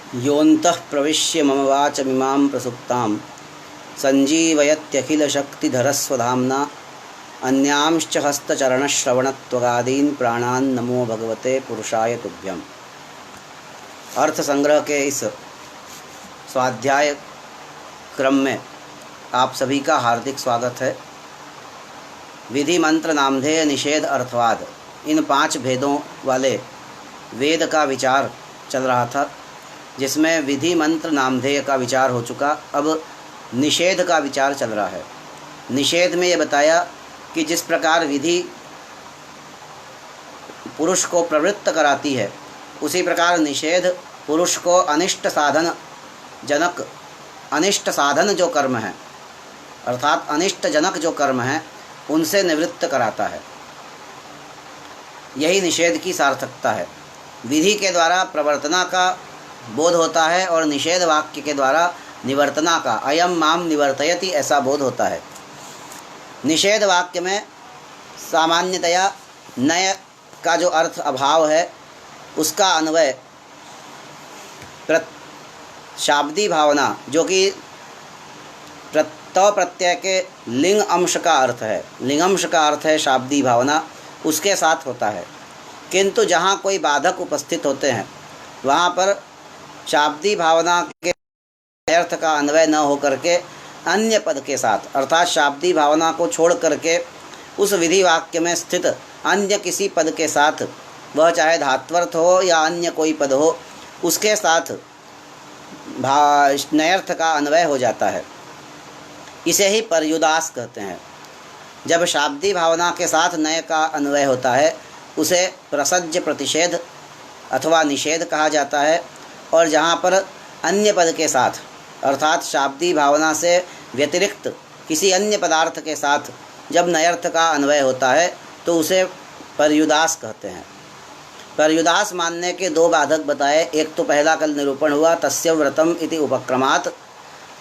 योऽन्तः प्रविश्य मम वाचमिमां प्रसुप्तां सञ्जीवयत्यखिलशक्तिधरस्वधाम्ना अन्यांश्च हस्तचरणश्रवणत्वगादीन् प्राणान् नमो भगवते पुरुषाय तुभ्यम्। अर्थ संग्रह के इस स्वाध्याय क्रम में आप सभी का हार्दिक स्वागत है। विधि मंत्र नामधेय निषेध अर्थवाद, इन 5 भेदों वाले वेद का विचार चल रहा था, जिसमें विधि मंत्र नामधेय का विचार हो चुका। अब निषेध का विचार चल रहा है। निषेध में ये बताया कि जिस प्रकार विधि पुरुष को प्रवृत्त कराती है, उसी प्रकार निषेध पुरुष को अनिष्ट साधन जो कर्म है, अर्थात अनिष्ट जनक जो कर्म है, उनसे निवृत्त कराता है। यही निषेध की सार्थकता है। विधि के द्वारा प्रवर्तना का बोध होता है और निषेध वाक्य के द्वारा निवर्तना का, अयम माम निवर्तयति, ऐसा बोध होता है। निषेध वाक्य में सामान्यतया नय का जो अर्थ अभाव है, उसका अन्वय शाब्दी भावना, जो कि प्रत्यय के लिंग अंश का अर्थ है, लिंग अंश का अर्थ है शाब्दी भावना, उसके साथ होता है। किंतु जहाँ कोई बाधक उपस्थित होते हैं, वहाँ पर शाब्दी भावना के अर्थ का अन्वय न हो करके अन्य पद के साथ, अर्थात शाब्दी भावना को छोड़ करके उस विधि वाक्य में स्थित अन्य किसी पद के साथ, वह चाहे धात्वर्थ हो या अन्य कोई पद हो, उसके साथ नयर्थ का अन्वय हो जाता है। इसे ही पर्युदास कहते हैं। जब शाब्दी भावना के साथ नय का अन्वय होता है, उसे प्रसज्य प्रतिषेध अथवा निषेध कहा जाता है। और जहाँ पर अन्य पद के साथ, अर्थात शाब्दी भावना से व्यतिरिक्त किसी अन्य पदार्थ के साथ जब नयर्थ का अन्वय होता है, तो उसे पर्युदास कहते हैं। पर्युदास मानने के 2 बाधक बताए। एक तो पहला कल निरूपण हुआ, तस्य व्रतम इति उपक्रमात्,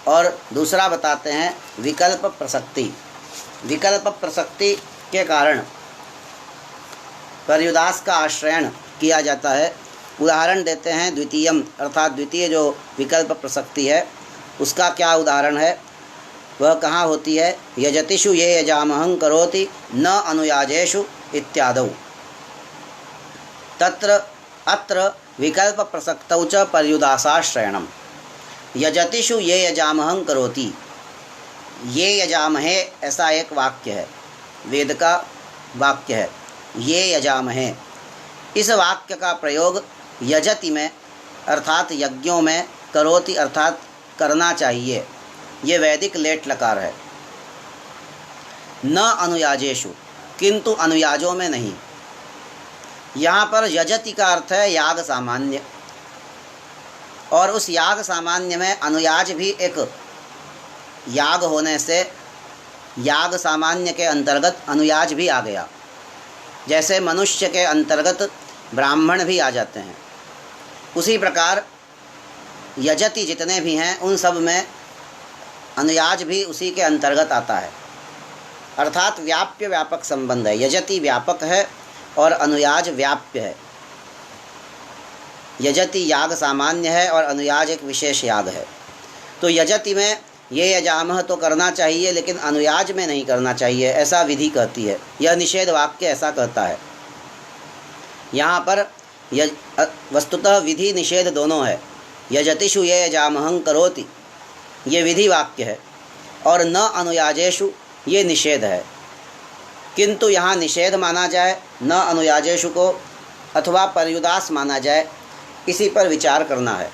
और दूसरा बताते हैं विकल्प प्रसक्ति। विकल्प प्रसक्ति के कारण पर्युदास का आश्रयण किया जाता है। उदाहरण देते हैं द्वितीयम, अर्थात द्वितीय जो विकल्प प्रसक्ति है, उसका क्या उदाहरण है, वह कहाँ होती है। यजतिषु ये यजामहं करोति न अनुयाजेषु इत्यादौ। तत्र अत्र विकल्प प्रसक्तौ च पर्युदासाश्रयणम्। यजतिषु ये यजामहं करोति, ये यजामहे, ऐसा एक वाक्य है, वेद का वाक्य है, ये यजामहे। इस वाक्य का प्रयोग यजति में, अर्थात यज्ञों में, करोति अर्थात करना चाहिए, ये वैदिक लेट लकार है। न अनुयाजेषु, किंतु अनुयाजों में नहीं। यहाँ पर यजति का अर्थ है याग सामान्य, और उस याग सामान्य में अनुयाज भी एक याग होने से याग सामान्य के अंतर्गत अनुयाज भी आ गया। जैसे मनुष्य के अंतर्गत ब्राह्मण भी आ जाते हैं, उसी प्रकार यजति जितने भी हैं, उन सब में अनुयाज भी उसी के अंतर्गत आता है। अर्थात व्याप्य व्यापक संबंध है। यजति व्यापक है और अनुयाज व्याप्य है। यजति याग सामान्य है और अनुयाज एक विशेष याग है। तो यजति में ये यजामह तो करना चाहिए, लेकिन अनुयाज में नहीं करना चाहिए, ऐसा विधि कहती है। यह निषेध वाक्य ऐसा कहता है। यहाँ पर वस्तुतः विधि निषेध दोनों है। यजतिषु ये यजामहं करोति, ये विधि वाक्य है, और न अनुयाजेषु, ये निषेध है। किंतु यहाँ निषेध माना जाए न अनुयाजेषु को, अथवा पर्युदास माना जाए, इसी पर विचार करना है।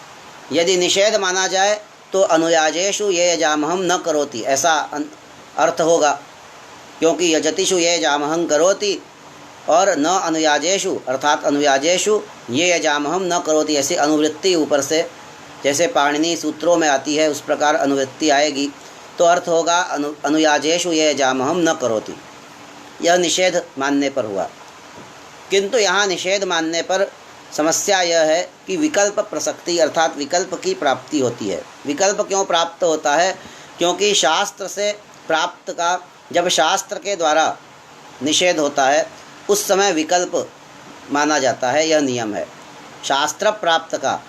यदि निषेध माना जाए तो अनुयाजेषु ये यजामहं न करोति, ऐसा अर्थ होगा, क्योंकि यजतिषु ये यजामहं करोति और न अनुयाजेषु, अर्थात अनुयाजेषु ये यजामहं न करोति, ऐसी अनुवृत्ति ऊपर से, जैसे पाणिनि सूत्रों में आती है, उस प्रकार अनुवृत्ति आएगी, तो अर्थ होगा अनुयाजेषु ये यजामहं न करोति। यह निषेध मानने पर हुआ। किंतु यहाँ निषेध मानने पर समस्या यह है कि विकल्प प्रसक्ति, अर्थात विकल्प की प्राप्ति होती है। विकल्प क्यों प्राप्त होता है? क्योंकि शास्त्र से प्राप्त का, जब शास्त्र के द्वारा निषेध होता है, उस समय विकल्प माना जाता है, यह नियम है। शास्त्र प्राप्त का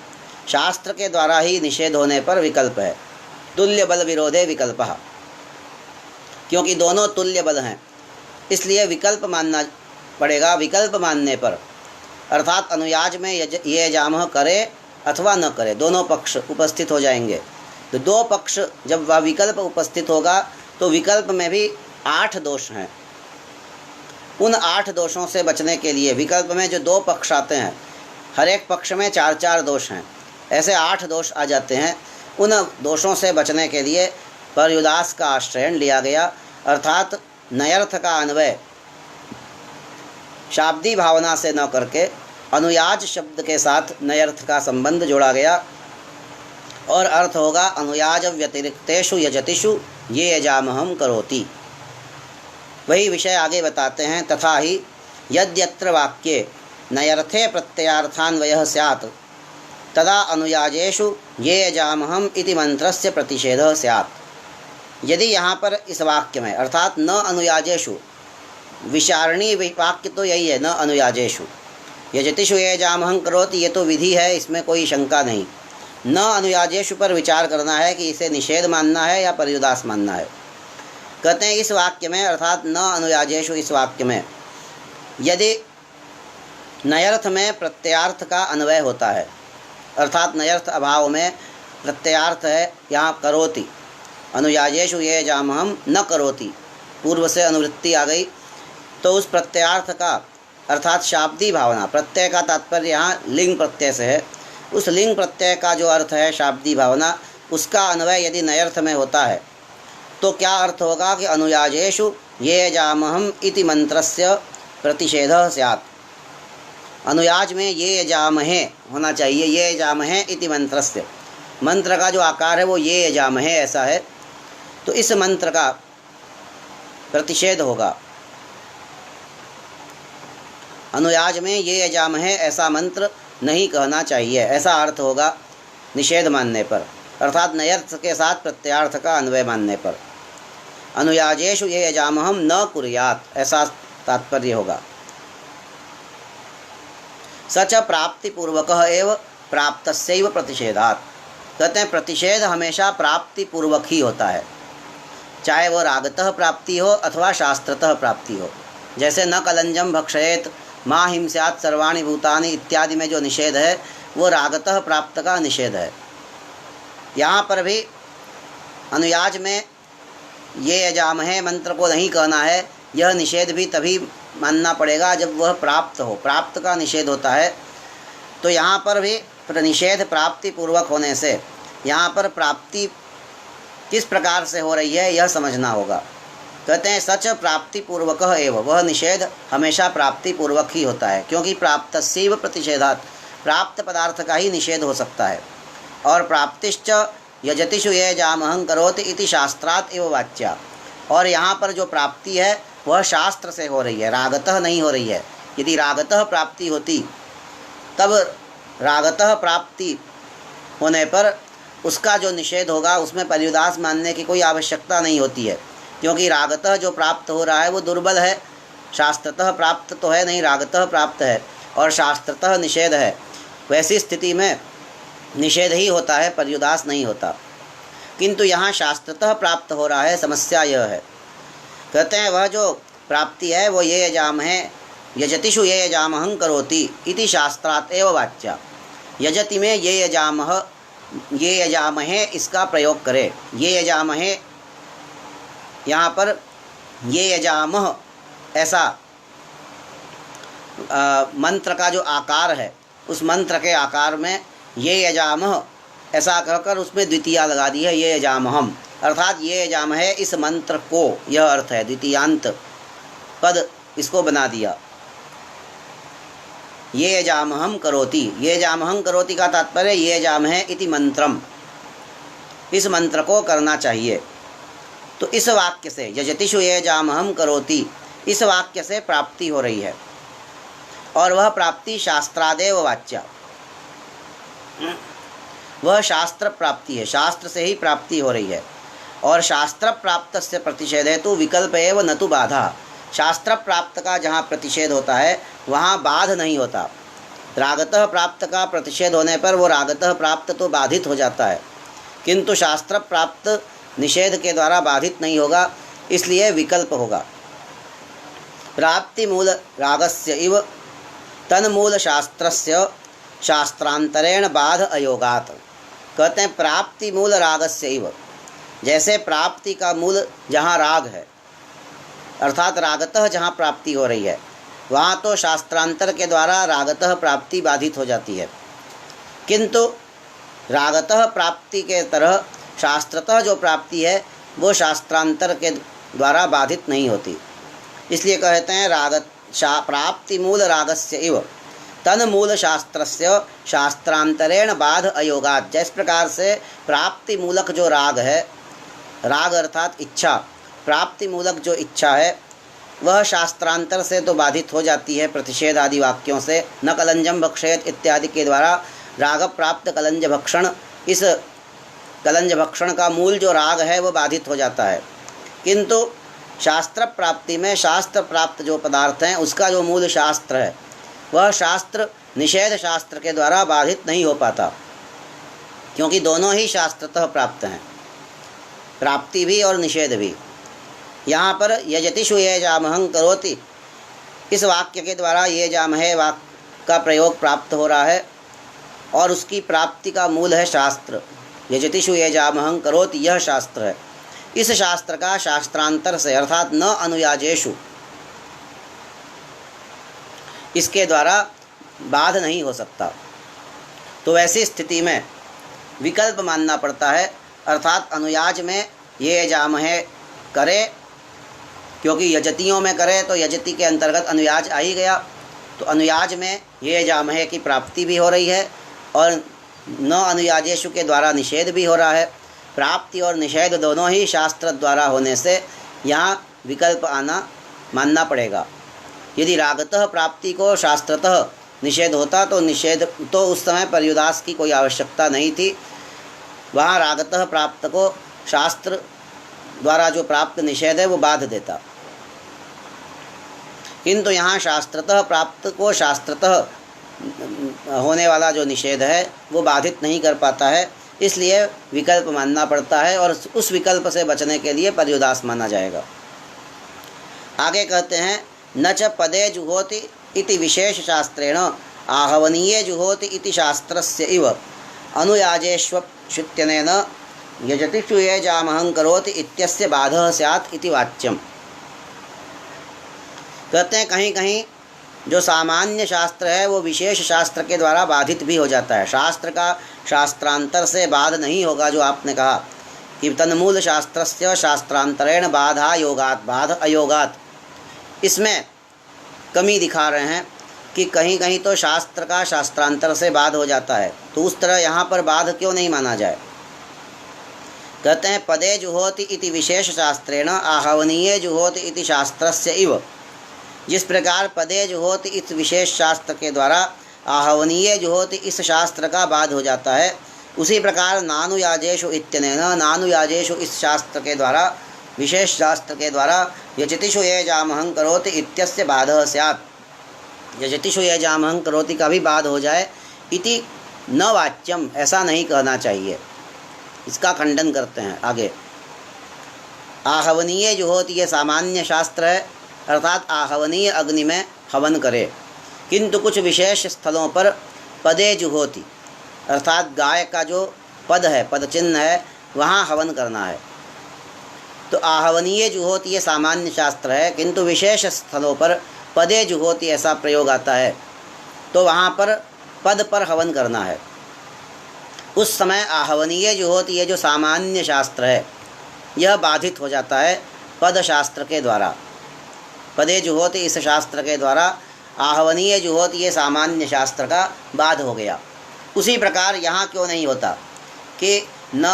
शास्त्र के द्वारा ही निषेध होने पर विकल्प है। तुल्य बल विरोधे विकल्पः, क्योंकि दोनों तुल्य बल हैं इसलिए विकल्प मानना पड़ेगा। विकल्प मानने पर अर्थात अनुयाज में ये यजामह करे अथवा न करे, दोनों पक्ष उपस्थित हो जाएंगे। तो दो पक्ष जब वह विकल्प उपस्थित होगा तो विकल्प में भी 8 दोष हैं। उन 8 दोषों से बचने के लिए विकल्प में जो 2 पक्ष आते हैं, हर एक पक्ष में 4-4 दोष हैं, ऐसे 8 दोष आ जाते हैं। उन दोषों से बचने के लिए पर्युदास का आश्रयण लिया गया, अर्थात नयर्थ का अन्वय शाब्दी भावना से न करके अनुयाज शब्द के साथ नयर्थ का संबंध जोड़ा गया और अर्थ होगा अनुयाज व्यतिरिक्तेषु यजतिषु ये यजामहं करोति। वही विषय आगे बताते हैं। तथा ही यद्यत्र वाक्ये नयर्थे प्रत्ययार्थान्वयः स्यात् तदा अनुयाजेषु ये यजामहम् इति मंत्रस्य प्रतिषेधः स्यात्। यदि यहाँ पर इस वाक्य में अर्थात न अनुयाजेषु, विचारणी वाक्य तो यही है, न अनुयाजेषु यजतिषु ये यजामहं करोति, ये तो विधि है, इसमें कोई शंका नहीं। न अनुयाजेषु पर विचार करना है कि इसे निषेध मानना है या पर्युदास मानना है। कहते हैं इस वाक्य में अर्थात न अनुयाजेषु, इस वाक्य में यदि नयर्थ में प्रत्ययार्थ का अन्वय होता है, अर्थात नयर्थ अभाव में प्रत्ययार्थ है, यहाँ करोति, अनुयाजेषु ये यजामहं न करोति, पूर्व से अनुवृत्ति आ गई, तो उस प्रत्ययार्थ का अर्थात शाब्दी भावना, प्रत्यय का तात्पर्य यहाँ लिंग प्रत्यय से है, उस लिंग प्रत्यय का जो अर्थ है शाब्दी भावना, उसका अन्वय यदि नयर्थ में होता है तो क्या अर्थ होगा कि अनुयाजेषु ये यजामहम् इति मंत्रस्य प्रतिषेधः स्यात्। अनुयाज में ये यजामहे होना चाहिए, ये यजामहे इति मंत्रस्य, मंत्र का जो आकार है वो ये यजामहे ऐसा है, तो इस मंत्र का प्रतिषेध होगा। अनुयाज में ये यजामहे ऐसा मंत्र नहीं कहना चाहिए, ऐसा अर्थ होगा निषेध मानने पर, अर्थात नयर्थ के साथ प्रत्ययार्थ का अन्वय मानने पर। अनुयाजेषु ये यजामहं न कुर्यात्, ऐसा तात्पर्य होगा। सच प्राप्तिपूर्वकः एव प्राप्तस्यैव प्रतिषेधात्। कहते हैं प्रतिषेध हमेशा प्राप्तिपूर्वक ही होता है, चाहे वो रागतः प्राप्ति हो अथवा शास्त्रतः प्राप्ति हो। जैसे न कलंजम भक्षयेत मा हिंस्यात् सर्वाणि भूतानि इत्यादि में जो निषेध है वो रागतः प्राप्त का निषेध है। यहाँ पर भी अनुयाज में ये यजामहे मंत्र को नहीं कहना है, यह निषेध भी तभी मानना पड़ेगा जब वह प्राप्त हो, प्राप्त का निषेध होता है। तो यहाँ पर भी निषेध प्राप्ति पूर्वक होने से यहाँ पर प्राप्ति किस प्रकार से हो रही है यह समझना होगा। कहते हैं सच प्राप्ति पूर्वकः एव, वह निषेध हमेशा प्राप्ति पूर्वक ही होता है, क्योंकि प्राप्तस्यैव प्रतिषेधात्, प्राप्त पदार्थ का ही निषेध हो सकता है। और प्राप्तिश्च यजतिषु ये यजामहं करोति इति शास्त्रात् एव वाच्या, और यहाँ पर जो प्राप्ति है वह शास्त्र से हो रही है, रागतः नहीं हो रही है। यदि रागतः प्राप्ति होती तब रागतः प्राप्ति होने पर उसका जो निषेध होगा उसमें पर्युदास मानने की कोई आवश्यकता नहीं होती है, क्योंकि रागतः जो प्राप्त हो रहा है वो दुर्बल है, शास्त्रतः प्राप्त तो है नहीं, रागतः प्राप्त है और शास्त्रतः निषेध है। वैसी स्थिति में निषेध ही होता है, पर्युदास नहीं होता। किंतु यहाँ शास्त्रतः प्राप्त हो रहा है, समस्या यह है। कहते हैं वह जो प्राप्ति है वो ये यजामहे यजतिषु ये यजामहं करोति इति शास्त्रात् एव वाच्या। यजति में ये यजामहे इसका प्रयोग करे। ये यजामहे यहाँ पर ये यजामह ऐसा मंत्र का जो आकार है उस मंत्र के आकार में ये यजामह ऐसा कहकर उसमें द्वितीया लगा दी है, ये यजामहम, अर्थात ये यजामहे इस मंत्र को, यह अर्थ है, द्वितीयांत पद इसको बना दिया। ये यजामहं करोति, ये यजामहं करोति का तात्पर्य ये यजामहे इति मंत्रम, इस मंत्र को करना चाहिए। तो इस वाक्य से यजतिषु ये यजामहं करोति, इस वाक्य से प्राप्ति हो रही है और वह प्राप्ति शास्त्रादेव वाच्या, वह शास्त्र प्राप्ति है, शास्त्र से ही प्राप्ति हो रही है। और शास्त्र प्राप्त से प्रतिषेध है तो विकल्प एव न तो बाधा। शास्त्र प्राप्त का जहाँ प्रतिषेध होता है वहाँ बाध नहीं होता, रागतः प्राप्त का प्रतिषेध होने पर वो रागतः प्राप्त तो बाधित हो जाता है, किंतु शास्त्र प्राप्त निषेध के द्वारा बाधित नहीं होगा, इसलिए विकल्प होगा। प्राप्ति मूल रागस्य इव तन्मूल शास्त्रस्य शास्त्रांतरेण बाध अयोगात। कहते हैं प्राप्ति मूल रागस्य इव, जैसे प्राप्ति का मूल जहाँ राग है, अर्थात रागतः जहाँ प्राप्ति हो रही है, वहाँ तो शास्त्रांतर के द्वारा रागतः प्राप्ति बाधित हो जाती है, किंतु रागतः प्राप्ति के तरह शास्त्रतः जो प्राप्ति है वो शास्त्रांतर के द्वारा बाधित नहीं होती। इसलिए कहते हैं प्राप्ति मूल रागस्य इव तन मूल शास्त्रस्य शास्त्रांतरेण बाध अयोगात। जिस प्रकार से प्राप्ति मूलक जो राग है, राग अर्थात इच्छा, प्राप्ति मूलक जो इच्छा है वह शास्त्रांतर से तो बाधित हो जाती है प्रतिषेध आदि वाक्यों से। न कलंजम भक्षयत इत्यादि के द्वारा राग प्राप्त कलंज भक्षण, इस कलंज भक्षण का मूल जो राग है वह बाधित हो जाता है, किंतु शास्त्र प्राप्ति में शास्त्र प्राप्त जो पदार्थ हैं उसका जो मूल शास्त्र है वह शास्त्र निषेध शास्त्र के द्वारा बाधित नहीं हो पाता, क्योंकि दोनों ही शास्त्रतः प्राप्त हैं, प्राप्ति भी और निषेध भी। यहाँ पर यजतिषु ये जामहं करोति, इस वाक्य के द्वारा ये जामहे वाक्य का प्रयोग प्राप्त हो रहा है और उसकी प्राप्ति का मूल है शास्त्र। यजतिषु ये जामहं करोति, यह शास्त्र है। इस शास्त्र का शास्त्रांतर से अर्थात न अनुयाजेषु, इसके द्वारा बाध नहीं हो सकता। तो वैसी स्थिति में विकल्प मानना पड़ता है, अर्थात अनुयाज में ये जामहे करे, क्योंकि यजतियों में करे तो यजति के अंतर्गत अनुयाज आ ही गया, तो अनुयाज में ये जामहे की प्राप्ति भी हो रही है और न अनुयाजेषु के द्वारा निषेध भी हो रहा है। प्राप्ति और निषेध दोनों ही शास्त्र द्वारा होने से यहाँ विकल्प आना मानना पड़ेगा। यदि रागतः प्राप्ति को शास्त्रतः निषेध होता तो निषेध तो उस समय पर्युदास की कोई आवश्यकता नहीं थी, वहाँ रागतः प्राप्त को शास्त्र द्वारा जो प्राप्त निषेध है वो बाध देता, किंतु यहाँ शास्त्रतः प्राप्त को शास्त्रतः होने वाला जो निषेध है वो बाधित नहीं कर पाता है, इसलिए विकल्प मानना पड़ता है और उस विकल्प से बचने के लिए पर्युदास माना जाएगा। आगे कहते हैं न च पदे जुहोति इति विशेष शास्त्रेण आहवनीये जुहोति इति शास्त्रस्य इव अनुयाजेष्वप्युत्यनेन यजतिषु ये जामहं करोति इत्यस्य बाधः स्यात् इति वाच्यम्। कहते हैं कहीं कहीं जो सामान्य शास्त्र है वो विशेष शास्त्र के द्वारा बाधित भी हो जाता है। शास्त्र का शास्त्रांतर से बाध नहीं होगा, जो आपने कहा कि तन्मूल शास्त्रस्य शास्त्रांतरेण बाधा योगात, बाध अयोगात, इसमें कमी दिखा रहे हैं कि कहीं कहीं तो शास्त्र का शास्त्रांतर से बाध हो जाता है, तो उस तरह यहाँ पर बाध क्यों नहीं माना जाए। कहते हैं पदे जुहोति इति विशेष शास्त्रेण आहवनीये जुहोति इति शास्त्रस्य इव। जिस प्रकार पदे जुहोति इस विशेष शास्त्र के द्वारा आहवनीये जुहोति इस शास्त्र का बाध हो जाता है, उसी प्रकार नानुयाजेषु इत्यनेन नानुयाजेषु इस शास्त्र के द्वारा विशेष शास्त्र के द्वारा यजतिषु ये जामहं करोति इत्यस्य बाधः स्यात्। यजतिषु ये जामहं करोति का भी बाध हो जाए इति न वाच्यम, ऐसा नहीं कहना चाहिए, इसका खंडन करते हैं आगे। आहवनीय जुहोति ये सामान्य शास्त्र है, अर्थात आहवनीय अग्नि में हवन करे, किंतु कुछ विशेष स्थलों पर पदे जुहोति अर्थात गाय का जो पद है, पद चिन्ह है, वहाँ हवन करना है। तो आहवनीय जुहोति ये सामान्य शास्त्र है, किंतु विशेष स्थलों पर पदे जुहोति ऐसा प्रयोग आता है, तो वहाँ पर पद पर हवन करना है। उस समय आहवनीय जुहोति ये जो सामान्य शास्त्र है यह बाधित हो जाता है पद शास्त्र के द्वारा। पदे जुहोति इस शास्त्र के द्वारा आहवनीय जुहोति ये सामान्य शास्त्र का बाध हो गया। उसी प्रकार यहाँ क्यों नहीं होता कि न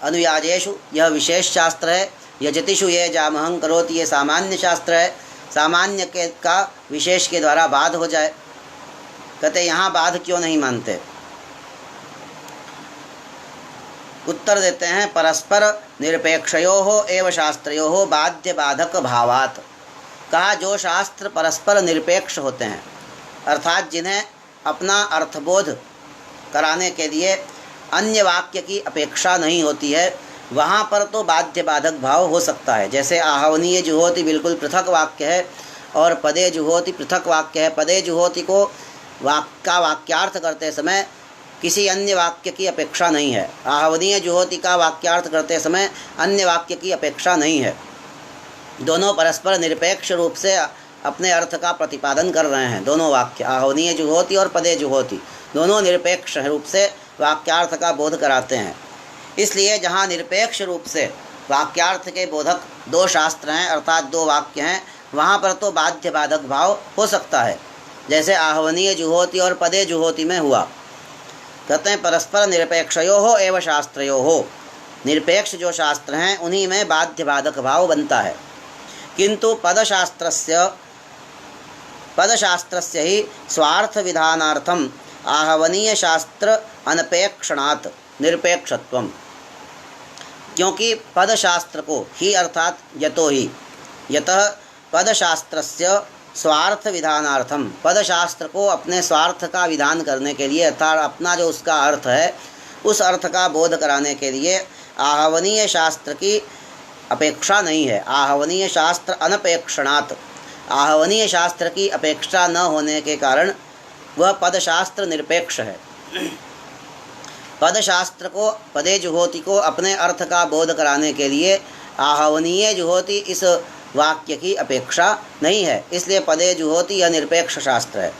अनुयाजेषु यह विशेष शास्त्र है, यजतिषु ये जामहं करोति ये सामान्य शास्त्र है, सामान्य के का विशेष के द्वारा बाध हो जाए। कहते यहाँ बाध क्यों नहीं मानते। उत्तर देते हैं परस्पर निरपेक्षयोः एव शास्त्रयोः बाध्य बाधक भावात्। कहा जो शास्त्र परस्पर निरपेक्ष होते हैं, अर्थात जिन्हें अपना अर्थबोध कराने के लिए अन्य वाक्य की अपेक्षा नहीं होती है, वहाँ पर तो बाध्य बाधक भाव हो सकता है। जैसे आहवनीय जुहोति बिल्कुल पृथक वाक्य है और पदे जुहोति पृथक वाक्य है। पदे जुहोति को वाक्यार्थ करते समय किसी अन्य वाक्य की अपेक्षा नहीं है। आहवनीय जुहोति का वाक्यार्थ करते समय अन्य वाक्य की अपेक्षा नहीं है। दोनों परस्पर निरपेक्ष रूप से अपने अर्थ का प्रतिपादन कर रहे हैं। दोनों वाक्य आहवनीय जुहोति और पदे जुहोति दोनों निरपेक्ष रूप से वाक्यार्थ का बोध कराते हैं। इसलिए जहाँ निरपेक्ष रूप से वाक्यार्थ के बोधक दो शास्त्र हैं अर्थात दो वाक्य हैं, वहाँ पर तो बाध्य बाधक भाव हो सकता है, जैसे आहवनीय जुहोति और पदे जुहोति में हुआ। कहते हैं परस्पर निरपेक्षयोः एव शास्त्रयोः, निरपेक्ष जो शास्त्र हैं उन्हीं में बाध्य बाधक भाव बनता है। किंतु पदशास्त्रस्य ही स्वार्थ विधानार्थम आहवनीय शास्त्र अनपेक्षणात् निरपेक्षत्वम, क्योंकि पदशास्त्र को ही अर्थात यतो ही यतः पदशास्त्रस्य स्वार्थ विधानार्थम, पदशास्त्र को अपने स्वार्थ का विधान करने के लिए अर्थात अपना जो उसका अर्थ है उस अर्थ का बोध कराने के लिए आहवनीय शास्त्र की अपेक्षा नहीं है। आहवनीय शास्त्र अनपेक्षणात्, आहवनीय शास्त्र की अपेक्षा न होने के कारण वह पदशास्त्र निरपेक्ष है। पदशास्त्र को पदे जुहोति को अपने अर्थ का बोध कराने के लिए आहवनीय जुहोति इस वाक्य की अपेक्षा नहीं है, इसलिए पदे जुहोति यह निरपेक्ष शास्त्र है।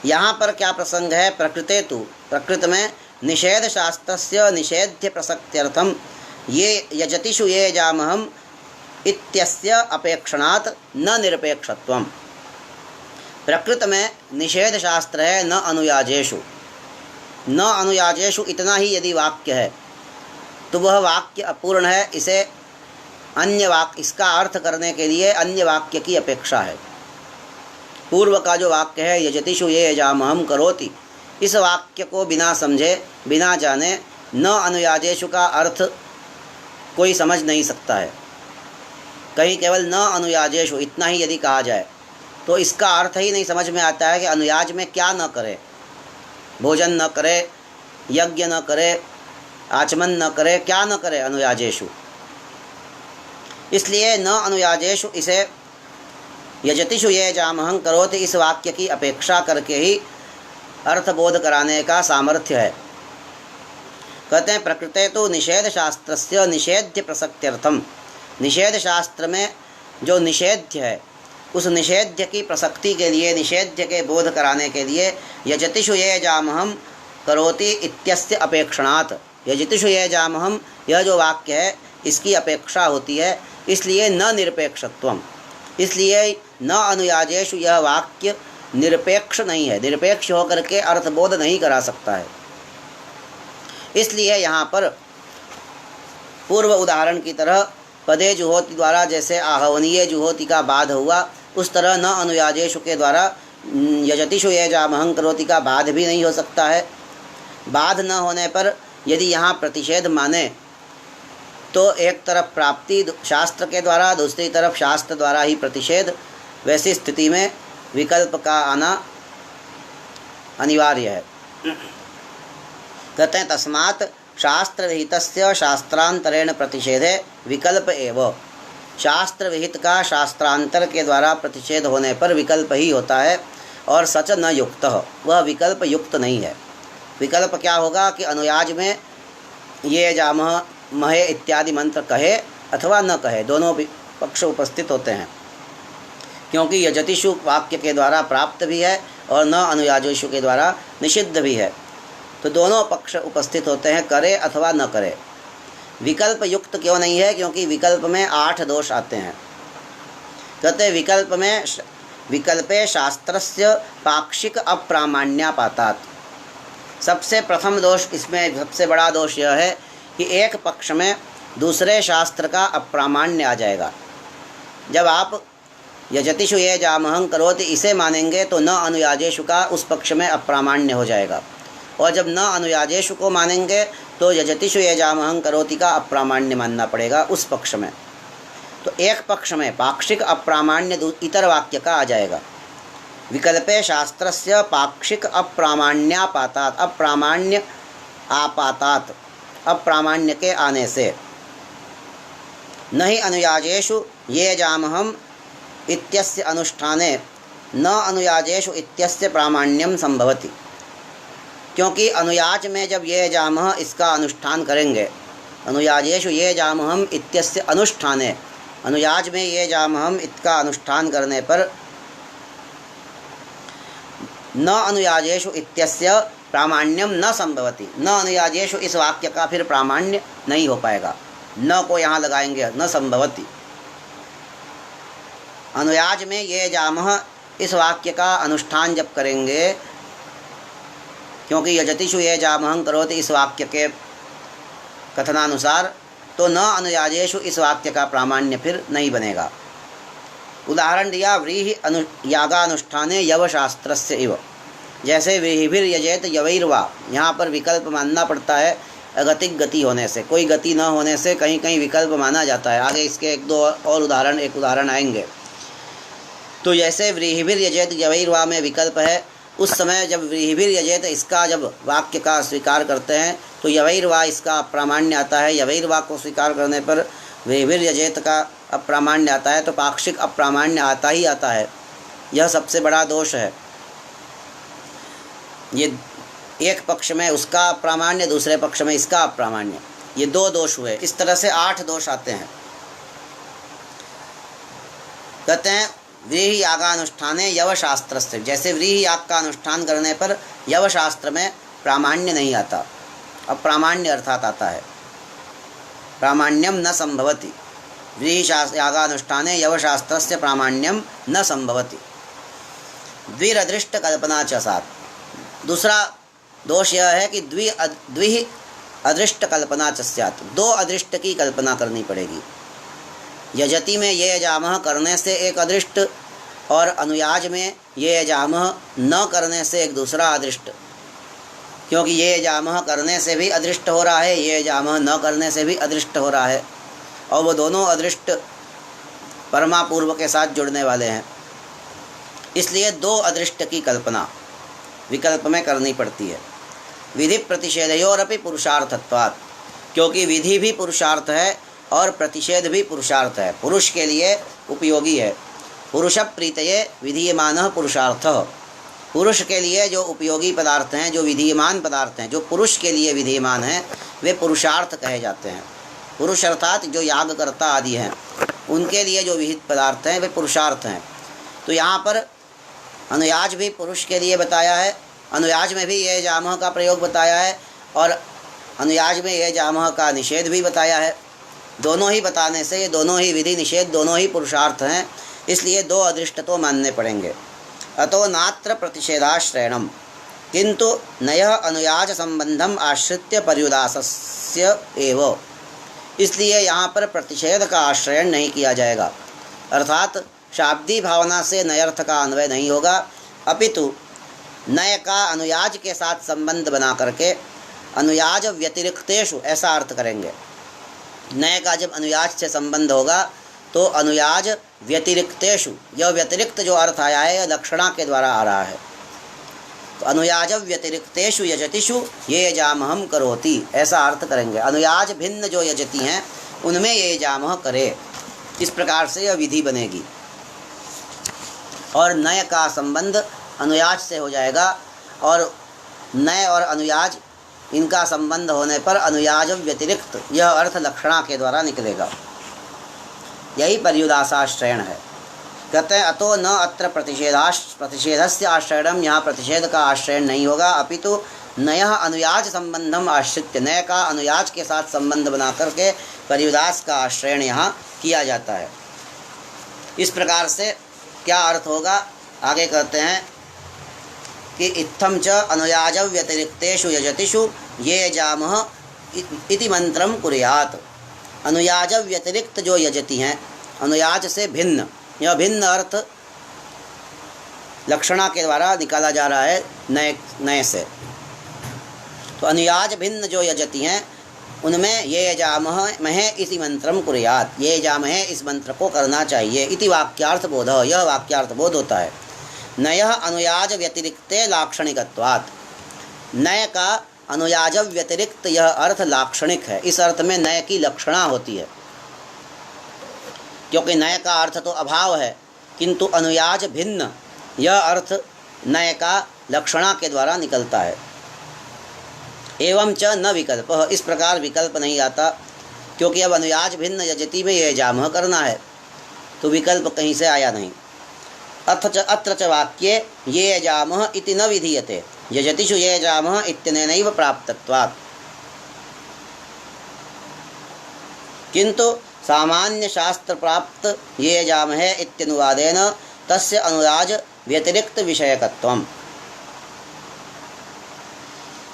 यहाँ पर क्या प्रसंग है? प्रकृते तु, प्रकृत में निषेध शास्त्रस्य निषेध्य प्रसक्त्यर्थम ये यजतिषु ये जामहम इत्यस्य अपेक्षणात् न निरपेक्षत्वम। प्रकृत में निषेध शास्त्र है न अनुयाजेषु, न अनुयाजेषु इतना ही यदि वाक्य है तो वह वाक्य अपूर्ण है। इसे अन्य वाक्य, इसका अर्थ करने के लिए अन्य वाक्य की अपेक्षा है। पूर्व का जो वाक्य है यजतिषु ये यजामहम करोति, इस वाक्य को बिना समझे बिना जाने न अनुयाजेषु का अर्थ कोई समझ नहीं सकता है। कहीं केवल न अनुयाजेषु इतना ही यदि कहा जाए तो इसका अर्थ ही नहीं समझ में आता है कि अनुयाज में क्या न करे, भोजन न करे, यज्ञ न करे, आचमन न करे, क्या न करे अनुयाजेषु। इसलिए न अनुयाजेषु इसे यजतिषु ये जामहं करोति इस वाक्य की अपेक्षा करके ही अर्थबोध कराने का सामर्थ्य है। कहते हैं प्रकृते तो निषेध शास्त्रस्य निषेध्य प्रसक्त्यर्थम, निषेध शास्त्र में जो निषेध्य है उस निषेध्य की प्रसक्ति के लिए, निषेध्य के बोध कराने के लिए यजतिषु ये जामहं करोति इत्यस्य अपेक्षणात्, यजतिषु ये जामहं यह जो वाक्य है इसकी अपेक्षा होती है, इसलिए न निरपेक्षत्वम, इसलिए न अनुयाजेषु यह वाक्य निरपेक्ष नहीं है, निरपेक्ष होकर के अर्थबोध नहीं करा सकता है। इसलिए यहाँ पर पूर्व उदाहरण की तरह पदे जुहोति द्वारा जैसे आहवनीय जुहोति का बाध हुआ, उस तरह न अनुयाजेषु के द्वारा यजतिषु ये जामहं करोति का बाध भी नहीं हो सकता है। बाध न होने पर यदि यहाँ प्रतिषेध माने तो एक तरफ प्राप्ति शास्त्र के द्वारा, दूसरी तरफ शास्त्र द्वारा ही प्रतिषेध, वैसी स्थिति में विकल्प का आना अनिवार्य है। कहते हैं तस्मात् शास्त्र विहितस्य शास्त्रांतरेण प्रतिषेधे विकल्प एव, शास्त्र विहित का शास्त्रांतर के द्वारा प्रतिषेध होने पर विकल्प ही होता है और सच न युक्त, वह विकल्प युक्त नहीं है। विकल्प क्या होगा कि अनुयाज में ये जामह महे इत्यादि मंत्र कहे अथवा न कहे, दोनों पक्ष उपस्थित होते हैं, क्योंकि यजतिषु वाक्य के द्वारा प्राप्त भी है और न अनुयाजेषु के द्वारा निषिद्ध भी है, तो दोनों पक्ष उपस्थित होते हैं, करे अथवा न करे। विकल्प युक्त क्यों नहीं है? क्योंकि विकल्प में 8 दोष आते हैं। कहते विकल्प में विकल्पे शास्त्रस्य पाक्षिक अप्रामाण्यापातात्, सबसे प्रथम दोष इसमें, सबसे बड़ा दोष यह है कि एक पक्ष में दूसरे शास्त्र का अप्रामाण्य आ जाएगा। जब आप यजतिषु ये जामहं करोति इसे मानेंगे तो न अनुयाजेषु का उस पक्ष में अप्रामाण्य हो जाएगा, और जब न अनुयाजेषु को मानेंगे तो यजतिषु ये जामहं करोति का अप्रामाण्य मानना पड़ेगा उस पक्ष में। तो एक पक्ष में पाक्षिक अप्रामाण्य इतर वाक्य का आ जाएगा। विकल्पे शास्त्रस्य पाक्षिक अप्रामाण्यापातात, अप्रामाण्य आपातात, अप्रामाण्य के आने से। न हि अनुयाजेषु ये जामहम इत्यस्य अनुष्ठाने न अनुयाजेषु इत्यस्य प्रामाण्यम संभवति। क्योंकि अनुयाज में जब ये जामह इसका अनुष्ठान करेंगे, अनुयाजेषु ये जामहम इत्यस्य अनुष्ठाने, अनुयाज में ये जामहम इसका अनुष्ठान करने पर न अनुयाजेषु इत्यस्य प्रामाण्यम न संभवति, न अनुयाजेषु इस वाक्य का फिर प्रामाण्य नहीं हो पाएगा। न को यहाँ लगाएंगे, न संभवति। अनुयाज में ये जामह इस वाक्य का अनुष्ठान जब करेंगे, क्योंकि यजतिषु ये जामहं करोति इस वाक्य के कथनानुसार, तो न अनुयाजेषु इस वाक्य का प्रामाण्य फिर नहीं बनेगा। उदाहरण दिया, व्रीहि यागानुष्ठाने यवशास्त्रस्य इव, जैसे व्रीहिभिर यजेत यवैर्वा, यहाँ पर विकल्प मानना पड़ता है अगतिक गति होने से, कोई गति न होने से कहीं कहीं विकल्प माना जाता है। आगे इसके एक दो और उदाहरण आएंगे। तो जैसे व्रीहिभिर यजेत यवैर्वा में विकल्प है, उस समय जब व्रीहिभिर यजेत इसका जब वाक्य का स्वीकार करते हैं तो यवैर्वा इसका अप्रामाण्य आता है। यवैर्वा को स्वीकार करने पर व्रीहिभिर यजेत का अप्रामाण्य आता है, तो पाक्षिक अप्रामाण्य आता ही आता है। यह सबसे बड़ा दोष है। ये एक पक्ष में उसका अप्रामाण्य, दूसरे पक्ष में इसका अप्रामाण्य, ये दो दोष हुए। इस तरह से 8 दोष आते हैं। कहते हैं व्रीहि यागानुष्ठाने यवशास्त्र से, जैसे व्रीहि याग का अनुष्ठान करने पर यवशास्त्र में प्रामाण्य नहीं आता, अप्रामाण्य अर्थात आता है। प्रामाण्यम न संभवति, व्रीहि यागानुष्ठाने यवशास्त्रस्य प्रामाण्यम न संभवति। द्विरदृष्ट कल्पना च सात्, दूसरा दोष यह है कि द्वि अदृष्ट कल्पना च स्यात्, 2 अदृष्ट की कल्पना करनी पड़ेगी। यजति में ये जामह करने से एक अदृष्ट, और अनुयाज में ये जामह न करने से एक दूसरा अदृष्ट। क्योंकि ये जामह करने से भी अदृष्ट हो रहा है, ये जामह न करने से भी अदृष्ट हो रहा है, और वो दोनों अदृष्ट परमापूर्व के साथ जुड़ने वाले हैं। इसलिए 2 अदृष्ट की कल्पना विकल्प में करनी पड़ती है। विधि प्रतिषेधयोरपि पुरुषार्थत्वात्, क्योंकि विधि भी पुरुषार्थ है और प्रतिषेध भी पुरुषार्थ है, पुरुष के लिए उपयोगी है। पुरुष प्रीतये विधीयमानः पुरुषार्थः, पुरुष के लिए जो उपयोगी पदार्थ हैं, जो विधीयमान पदार्थ हैं, जो पुरुष के लिए विधीयमान हैं, वे पुरुषार्थ कहे जाते हैं। पुरुष अर्थात जो यागकर्ता आदि हैं, उनके लिए जो विहित पदार्थ हैं वे पुरुषार्थ हैं। तो यहाँ पर अनुयाज भी पुरुष के लिए बताया है, अनुयाज में भी ये जामह का प्रयोग बताया है, और अनुयाज में ये जामह का निषेध भी बताया है। दोनों ही बताने से ये दोनों ही विधि निषेध दोनों ही पुरुषार्थ हैं, इसलिए 2 अदृष्ट तो मानने पड़ेंगे। अतो नात्र प्रतिषेधाश्रयणम, किंतु नयः अनुयाज संबंधम आश्रित्य पर्युदासस्य एव, इसलिए यहाँ पर प्रतिषेध का आश्रयण नहीं किया जाएगा, अर्थात शाब्दी भावना से नयर्थ का अन्वय नहीं होगा, अपितु नय का अनुयाज के साथ संबंध बना करके अनुयाज व्यतिरिक्तेषु ऐसा अर्थ करेंगे। नय का जब अनुयाज से संबंध होगा तो अनुयाज व्यतिरिक्तेषु, यह व्यतिरिक्त जो अर्थ आया है यह लक्षणा के द्वारा आ रहा है। तो अनुयाज व्यतिरिक्तेषु यजतिषु ये जामहम करोति, ऐसा अर्थ करेंगे। अनुयाज भिन्न जो यजति हैं उनमें ये जामह करे, इस प्रकार से यह विधि बनेगी। और नय का संबंध अनुयाज से हो जाएगा, और नय और अनुयाज इनका संबंध होने पर अनुयाज व्यतिरिक्त यह अर्थ लक्षणा के द्वारा निकलेगा। यही पर्युदासाश्रयण है। कहते हैं अतो न अत्र प्रतिषेधस्य आश्रयणम, यहाँ प्रतिषेध का आश्रयण नहीं होगा, अपितु नयः अनुयाज संबंधम आश्रित्य, नय का अनुयाज के साथ संबंध बना करके पर्युदास का आश्रयण यहाँ किया जाता है। इस प्रकार से क्या अर्थ होगा, आगे कहते हैं कि इत्थम च अनुयाज व्यतिरिक्तेषु यजतिषु ये जामः इति मंत्रम कुर्यात्, अनुयाज व्यतिरिक्त जो यजति हैं, अनुयाज से भिन्न, यह भिन्न अर्थ लक्षणा के द्वारा निकाला जा रहा है नए से। तो अनुयाज भिन्न जो यजति हैं उनमें ये जामहे इति मंत्रम कुर्यात्, ये जामहे इस मंत्र को करना चाहिए। इति वाक्यार्थ बोध, यह वाक्यार्थ बोध होता है। नयः अनुयाज व्यतिरिक्ते लाक्षणिकत्वात्। नय का अनुयाज व्यतिरिक्त यह अर्थ लाक्षणिक है। इस अर्थ में नय की लक्षणा होती है, क्योंकि नय का अर्थ तो अभाव है, किंतु अनुयाज भिन्न यह अर्थ नय का लक्षणा के द्वारा निकलता है। एवं च न विकल्प, इस प्रकार विकल्प नहीं आता, क्योंकि अब अनुयाज भिन्न यजति में ये जामह करना है, तो विकल्प कहीं से आया नहीं। अत्र च वाक्ये ये यजामः इति न विधीयते यजतिषु ये यजामः इत्यनेनैव प्राप्तत्वात्। किंतु सामान्य शास्त्र प्राप्त ये यजामहे इत्यनुवादेन तस्य अनुयाज व्यतिरिक्त विषयकत्वम्।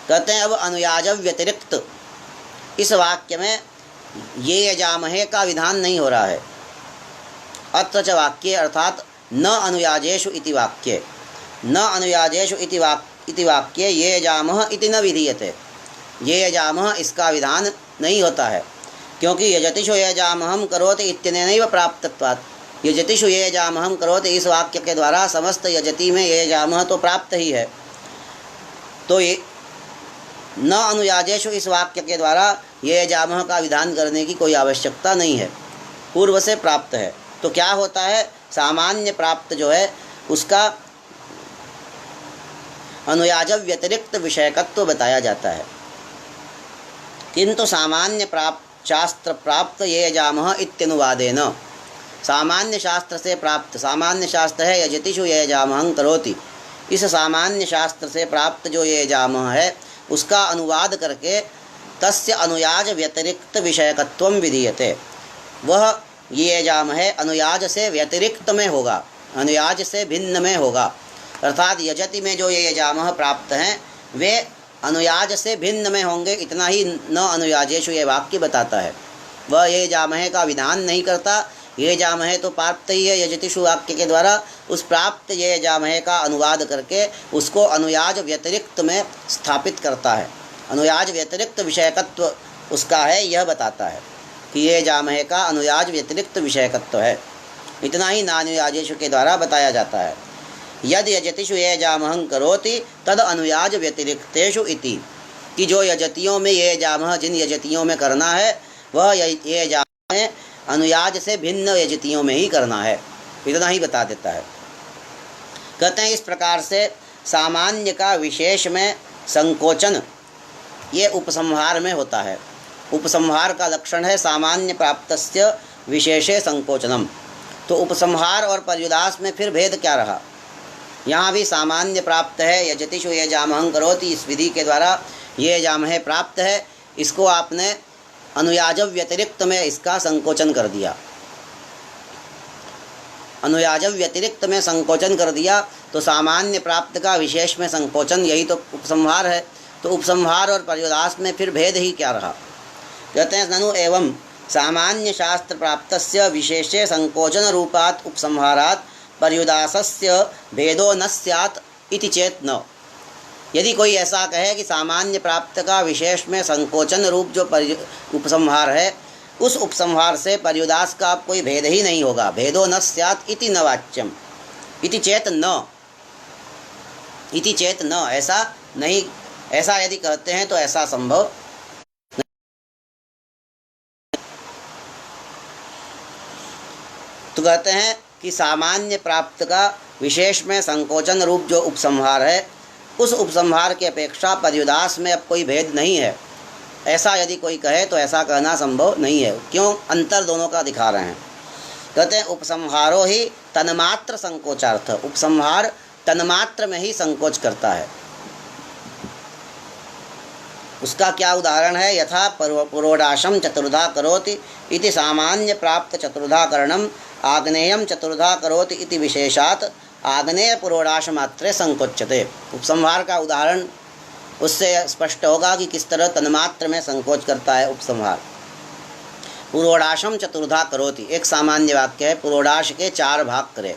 कहते हैं अब अनुयाज व्यतिरिक्त इस वाक्य में ये यजामहे का विधान नहीं हो रहा है। अत्र च वाक्ये अर्थात न अनुयाजेषु इति वाक्ये, न अनुयाजेषु इति वाक्ये ये यजामः इति न विधीयते, ये यजामः इसका विधान नहीं होता है, क्योंकि यजतिषु ये यजामहं करोति इत्यनेनैव प्राप्तत्वात्। यजतिषु ये यजामहं करोति इस वाक्य के द्वारा समस्त यजति में ये यजामह तो प्राप्त ही है, तो ये न अनुयाजेषु इस वाक्य के द्वारा ये यजामह का विधान करने की कोई आवश्यकता नहीं है, पूर्व से प्राप्त है। तो क्या होता है, सामान्य प्राप्त जो है उसका अनुयाज व्यतिरिक्त विषयकत्व बताया जाता है। किंतु सामान्य प्राप्त शास्त्र प्राप्त ये यजामः इत्यनुवादेन, सामान्य शास्त्र से प्राप्त, सामान्य शास्त्र है यजतिषु ये यजामहं करोति, इस सामान्य शास्त्र से प्राप्त जो ये यजामह है उसका अनुवाद करके तस्य अनुयाज व्यतिरिक्त विषयकत्वं विधीयते। वह ये यजामह अनुयाज से व्यतिरिक्त में होगा, अनुयाज से भिन्न में होगा, अर्थात यजति में जो ये यजामह प्राप्त हैं वे अनुयाज से भिन्न में होंगे, इतना ही न अनुयाजेषु ये वाक्य बताता है। वह ये यजामह का विधान नहीं करता, ये यजामह तो प्राप्त ही है यजतिषु वाक्य के द्वारा, उस प्राप्त ये यजामह का अनुवाद करके उसको अनुयाज व्यतिरिक्त में स्थापित करता है। अनुयाज व्यतिरिक्त विषयकत्व उसका है, यह बताता है कि ये यजामह का अनुयाज व्यतिरिक्त विषयकत्व है, इतना ही नानुयाजेषु के द्वारा बताया जाता है। यद यजतिषु ये यजामहं करोति तद अनुयाज व्यतिरिक्तेषु इति, कि जो यजतियों में ये यजामह जिन यजतियों में करना है वह ये यजामह अनुयाज से भिन्न यजतियों में ही करना है, इतना ही बता देता है। कहते हैं इस प्रकार से सामान्य का विशेष में संकोचन ये उपसंहार में होता है। उपसंहार का लक्षण है सामान्य प्राप्तस्य विशेषे संकोचनम। तो उपसंहार और पर्युदास में फिर भेद क्या रहा? यहाँ भी सामान्य प्राप्त है, यजतिषु ये यजामहं करोति, इस विधि के द्वारा ये यजामह प्राप्त है, इसको आपने अनुयाज व्यतिरिक्त में इसका संकोचन कर दिया। अनुयाज व्यतिरिक्त में संकोचन कर दिया तो सामान्य प्राप्त का विशेष में संकोचन, यही तो उपसंहार है। तो उपसंहार और पर्युदास में फिर भेद ही क्या रहा? कहते हैं ननु एवं सामान्य शास्त्र प्राप्तस्य विशेषे संकोचन रूपात् उपसंहारात् पर्युदासस्य भेदो न स्यात् इति चेत न। यदि कोई ऐसा कहे कि सामान्य प्राप्त का विशेष में संकोचन रूप जो उपसंहार है, उस उपसंहार से पर्युदास का कोई भेद ही नहीं होगा, भेदो न स्यात् इति न वाच्यम, इति चेत न, इति चेत न, ऐसा नहीं, ऐसा यदि कहते हैं तो ऐसा संभव। तो कहते हैं कि सामान्य प्राप्त का विशेष में संकोचन रूप जो उपसंहार है, उस उपसंहार की अपेक्षा पर्युदास में अब कोई भेद नहीं है, ऐसा यदि कोई कहे तो ऐसा कहना संभव नहीं है। क्यों? अंतर दोनों का दिखा रहे हैं। कहते हैं उपसंहारो ही तन्मात्र संकोचार्थ, उपसंहार तन्मात्र में ही संकोच करता है। उसका क्या उदाहरण है? यथा पुरोडाशम चतुर्धा करोति इति सामान्य प्राप्त चतुर्धा करणम आग्नेयम चतुर्धा करोति इति विशेषात आग्नेय पुरोडाश मात्रे संकोच्यते। उपसंहार का उदाहरण उससे स्पष्ट होगा कि किस तरह तन्मात्र में संकोच करता है उपसंहार। पुरोडाशम चतुर्धा करोति, एक सामान्य वाक्य है, पुरोडाश के 4 भाग करे।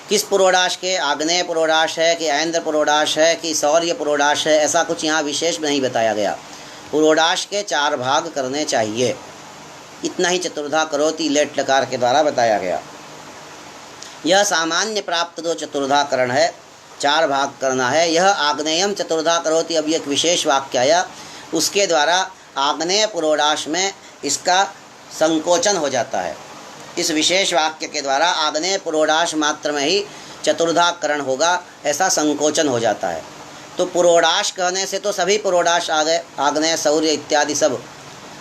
किस पुरोडाश के? आग्नेय पुरोडाश है कि ऐन्द्र पुरोडाश है कि शौर्य पुरोडाश है, ऐसा कुछ यहाँ विशेष नहीं बताया गया। पुरोडाश के 4 भाग करने चाहिए, इतना ही चतुर्धा करोति लेट लकार के द्वारा बताया गया। यह सामान्य प्राप्त जो चतुर्धा करण है, 4 भाग करना है, यह आग्नेयम चतुर्धा करोति। अब एक विशेष वाक्य आया, उसके द्वारा आग्नेय पुरोडाश में इसका संकोचन हो जाता है। इस विशेष वाक्य के द्वारा आग्नेय पुरोडाश मात्र में ही चतुर्धा करण होगा, ऐसा संकोचन हो जाता है। तो पुरोडाश कहने से तो सभी पुरोडाश आ गए, आग्नेय, सौर्य इत्यादि सब,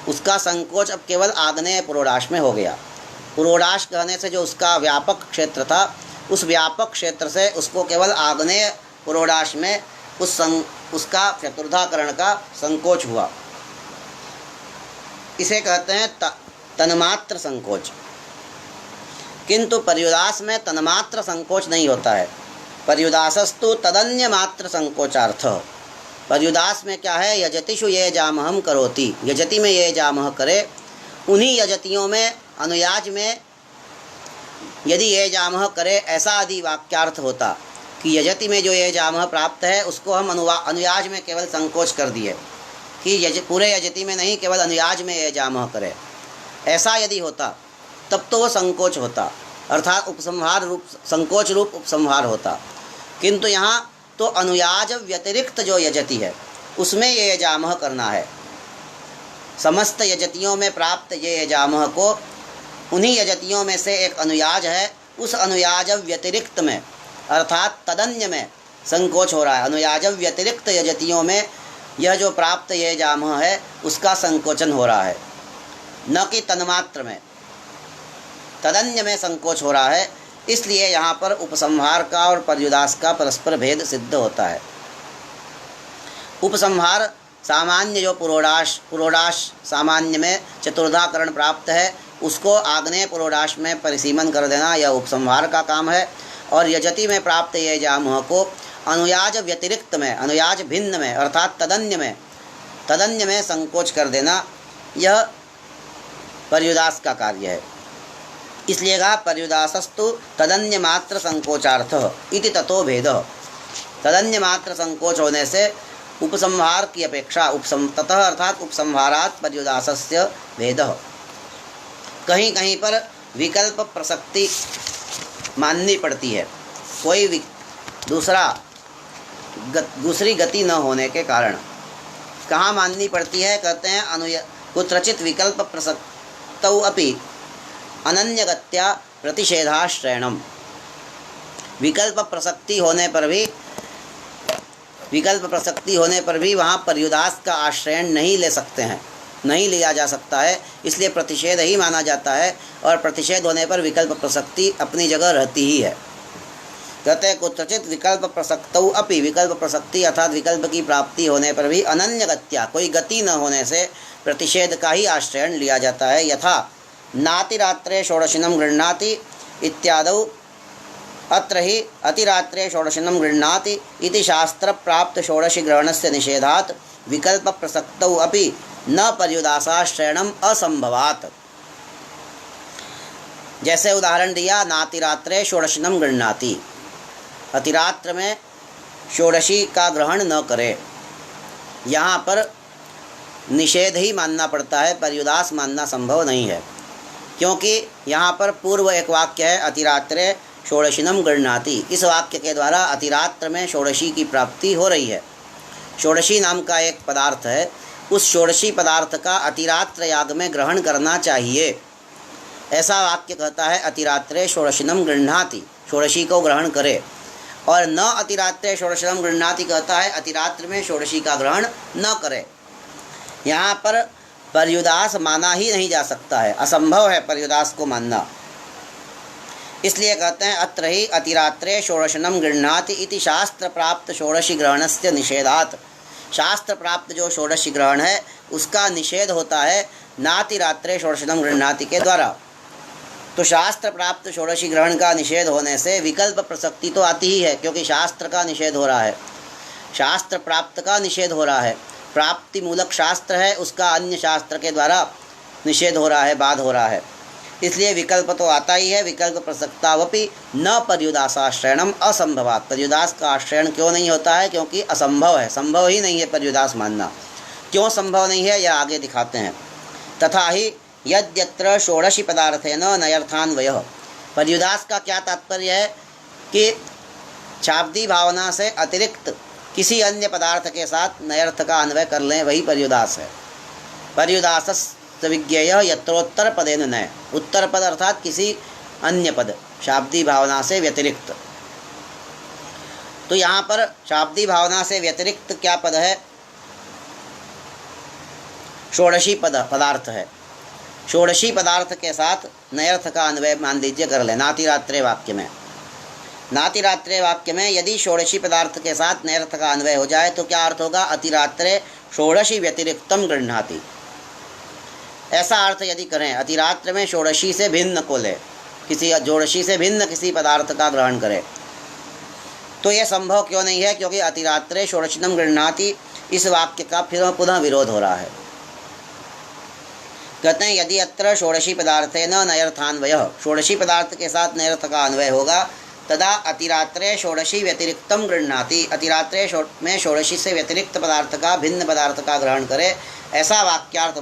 उसका संकोच अब केवल आग्नेय पुरोडाश में हो गया। पुरोडाश कहने से जो उसका व्यापक क्षेत्र था, उस व्यापक क्षेत्र से उसको केवल आग्नेय पुरोडाश में उसका चतुर्धाकरण का संकोच हुआ। इसे कहते हैं तन्मात्र संकोच। किंतु पर्युदास में तन्मात्र संकोच नहीं होता है। पर्युदासस्तु तदन्य मात्र संकोचार्थ। पर्युदास में क्या है, यजतिषु ये जामहम करोति, यजति में ये जामह करे, उन्हीं यजतियों में अनुयाज में यदि ये जामह करे, ऐसा आदि वाक्यार्थ होता कि यजति में जो ये जामह प्राप्त है उसको हम अनुयाज में केवल संकोच कर दिए कि पूरे यजति में नहीं, केवल अनुयाज में ये जामह करे। ऐसा यदि होता तब तो वो संकोच होता, अर्थात उपसंहार रूप, संकोच रूप उपसंहार होता। किंतु यहाँ तो अनुयाज व्यतिरिक्त जो यजति है उसमें ये यजामह करना है। समस्त यजतियों में प्राप्त ये यजामह को उन्हीं यजतियों में से एक अनुयाज है, उस अनुयाज व्यतिरिक्त में अर्थात तदन्य में संकोच हो रहा है। अनुयाज व्यतिरिक्त यजतियों में यह जो प्राप्त ये यजामह है उसका संकोचन हो रहा है, न कि तन्मात्र में। तदन्य में संकोच हो रहा है, इसलिए यहाँ पर उपसंहार का और पर्युदास का परस्पर भेद सिद्ध होता है। उपसंहार सामान्य जो पुरोडाश सामान्य में चतुर्धाकरण प्राप्त है उसको आग्नेय पुरोडाश में परिसीमन कर देना, यह उपसंहार का काम है। और यजति में प्राप्त ये जामह को अनुयाज व्यतिरिक्त में, अनुयाज भिन्न में अर्थात तदन्य में संकोच कर देना, यह पर्युदास का कार्य है। इसलिए कहा पर्युदासस्तु तदन्य मात्र संकोचार्थ इति ततो भेद। तदन्य मात्र संकोच होने से उपसंहार की अपेक्षा ततः अर्थात उपसंहारात् पर्युदासस्य भेद। कहीं कहीं पर विकल्प प्रसक्ति माननी पड़ती है, कोई दूसरी गति न होने के कारण। कहाँ माननी पड़ती है, कहते हैं कुत्रचित विकल्प प्रसक्तौ अपि अनन्यगत्या प्रतिषेधाश्रयणम। विकल्प प्रसक्ति होने पर भी वहाँ पर्युदास का आश्रयण नहीं ले सकते हैं, नहीं लिया जा सकता है, इसलिए प्रतिषेध ही माना जाता है। और प्रतिषेध होने पर विकल्प प्रसक्ति अपनी जगह रहती ही है। कहते हैं कुत्रचित विकल्प प्रसक्तौ अपि, विकल्प प्रसक्ति अर्थात विकल्प की प्राप्ति होने पर भी अनन्यगत्या, कोई गति न होने से प्रतिषेध का ही आश्रयण लिया जाता है। यथा नातिरात्रे षोडशिनं गृह्णाति इत्यादौ अत्र ही अतिरात्रे षोडशिनं गृह्णाति इति शास्त्र प्राप्त षोडशी ग्रहणस्य निषेधात् विकल्प प्रसक्तौ अपि न पर्युदासाश्रयणम असंभवात्। जैसे उदाहरण दिया, नातिरात्रे षोडशिनं गृह्णाति, अतिरात्र में षोडशी का ग्रहण न करे। यहाँ पर निषेध ही मानना पड़ता है, पर्युदास मानना संभव नहीं है, क्योंकि यहाँ पर पूर्व एक वाक्य है अतिरात्रे षोडशिनं गृह्णाति। इस वाक्य के द्वारा अतिरात्र में षोडशी की प्राप्ति हो रही है। षोडशी नाम का एक पदार्थ है, उस षोडशी पदार्थ का अतिरात्र याग में ग्रहण करना चाहिए, ऐसा वाक्य कहता है। अतिरात्रे षोडशिनं गृह्णाति, षोडशी को ग्रहण करे। और न अतिरात्रे षोडशिनं गृह्णाति कहता है अतिरात्र में षोडशी का ग्रहण न करे। यहाँ पर पर्युदास माना ही नहीं जा सकता है, असंभव है पर्युदास को मानना। इसलिए कहते हैं अत्र ही अतिरात्रे षोडशिनं गृह्णाति इति शास्त्र प्राप्त षोडशी ग्रहणस्य निषेधात्। शास्त्र प्राप्त जो षोडशी ग्रहण है उसका निषेध होता है नातिरात्रे षोडशिनं गृह्णाति के द्वारा। तो शास्त्र प्राप्त षोडशी ग्रहण का निषेध होने से विकल्प प्रसक्ति तो आती ही है, क्योंकि शास्त्र का निषेध हो रहा है, शास्त्र प्राप्त का निषेध हो रहा है। प्राप्ति मूलक शास्त्र है, उसका अन्य शास्त्र के द्वारा निषेध हो रहा है, बाध हो रहा है, इसलिए विकल्प तो आता ही है। विकल्प प्रसक्तावपि न पर्युदासाश्रयणम असंभवात्। पर्युदास का आश्रयण क्यों नहीं होता है, क्योंकि असंभव है, संभव ही नहीं है पर्युदास मानना। क्यों संभव नहीं है यह आगे दिखाते हैं। तथा ही यद्यत्र षोडशी पदार्थेन नयर्थान्वयः, पर्युदास का क्या तात्पर्य है कि शाब्दी भावना से अतिरिक्त किसी अन्य पदार्थ के साथ नयर्थ का अन्वय कर लें, वही पर्युदास है। पर्युदास विज्ञेय यत्रोत्तर पदेन न, उत्तर पद अर्थात किसी अन्य पद, शाब्दी भावना से व्यतिरिक्त। तो यहाँ पर शाब्दी भावना से व्यतिरिक्त क्या पद है? षोडशी पदार्थ है। षोडशी पदार्थ के साथ नयर्थ का अन्वय मान लीजिए कर लें नातिरात्रे वाक्य में। नातिरात्रे वाक्य में यदि षोडशी पदार्थ के साथ नयर्थ का अन्वय हो जाए तो क्या अर्थ होगा? अतिरात्रे षोडशी व्यतिरिक्तम गृह्णाति। ऐसा अर्थ यदि करें, अतिरात्र में षोडशी से भिन्न को ले, किसी षोडशी से भिन्न किसी पदार्थ का ग्रहण करे, तो यह संभव क्यों नहीं है? क्योंकि अतिरात्रे षोडशिनम गृह्णाति, इस वाक्य का फिर पुनः विरोध हो रहा है। कहते हैं यदि अत्र षोडशी पदार्थे न नयर्थान्वय, षोडशी पदार्थ के साथ नयर्थ का अन्वय होगा, तदा अतिरात्रे षोडशी व्यतिरिक्तम गृह्णाति, अतिरात्रे में षोडशी से व्यतिरिक्त पदार्थ का, भिन्न पदार्थ का ग्रहण करे, ऐसा वाक्यार्थ